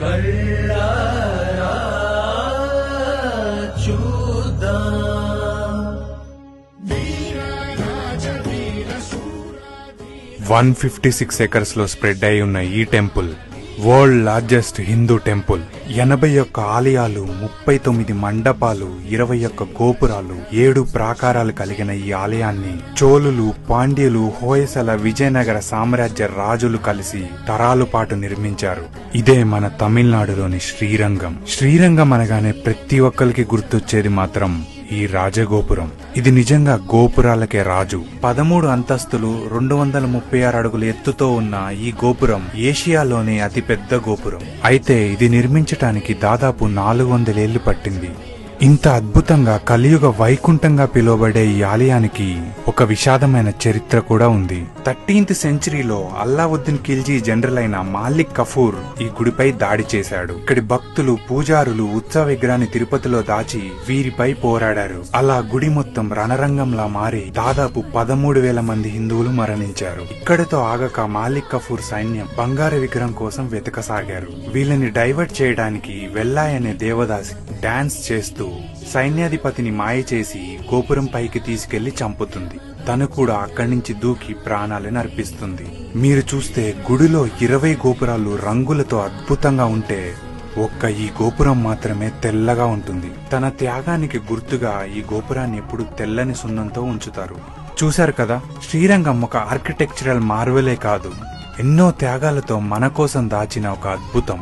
కళ్ళారా చూద్దాం 156 acres లో స్ప్రెడ్ అయి ఉన్న ఈ temple world largest Hindu temple. 81 ఆలయాలు, 39 మండపాలు, 21 గోపురాలు, 7 ప్రాకారాలు కలిగిన ఈ ఆలయాన్ని చోళులు, పాండ్యులు, హోయసల, విజయనగర సామ్రాజ్య రాజులు కలిసి తరాలు పాటు నిర్మించారు. ఇదే మన తమిళనాడులోని శ్రీరంగం. శ్రీరంగం అనగానే ప్రతి ఒక్కరికి గుర్తొచ్చేది మాత్రం ఈ రాజగోపురం. ఇది నిజంగా గోపురాలకే రాజు. 13 అంతస్తులు, 236 అడుగుల ఎత్తుతో ఉన్న ఈ గోపురం ఏషియాలోనే అతి పెద్ద గోపురం. అయితే ఇది నిర్మించటానికి దాదాపు 400 ఏళ్లు పట్టింది. ఇంత అద్భుతంగా కలియుగ వైకుంఠంగా పిలువబడే ఈ ఆలయానికి ఒక విషాదమైన చరిత్ర కూడా ఉంది. 13th సెంచరీలో అల్లావుద్దీన్ ఖిల్జీ జనరల్ అయిన మాలిక్ కఫూర్ ఈ గుడిపై దాడి చేశాడు. ఇక్కడి భక్తులు, పూజారులు ఉత్సవ విగ్రహాన్ని తిరుపతిలో దాచి వీరిపై పోరాడారు. అలా గుడి మొత్తం రణరంగంలా మారి దాదాపు 13,000 మంది హిందువులు మరణించారు. ఇక్కడితో ఆగక మాలిక్ కఫూర్ సైన్యం బంగారు విగ్రహం కోసం వెతకసాగారు. వీళ్ళని డైవర్ట్ చేయడానికి వెల్లాయ్ అనే దేవదాసి డాన్స్ చేస్తూ సైన్యాధిపతిని మాయ చేసి గోపురం పైకి తీసుకెళ్లి చంపుతుంది. తను కూడా అక్కడి నుంచి దూకి ప్రాణాలను అర్పిస్తుంది. మీరు చూస్తే గుడిలో 20 గోపురాలు రంగులతో అద్భుతంగా ఉంటే ఒక్క ఈ గోపురం మాత్రమే తెల్లగా ఉంటుంది. తన త్యాగానికి గుర్తుగా ఈ గోపురాన్ని ఎప్పుడు తెల్లని సున్నంతో ఉంచుతారు. చూశారు కదా, శ్రీరంగం ఒక ఆర్కిటెక్చరల్ మార్వెలే కాదు, ఎన్నో త్యాగాలతో మన కోసం దాచిన ఒక అద్భుతం.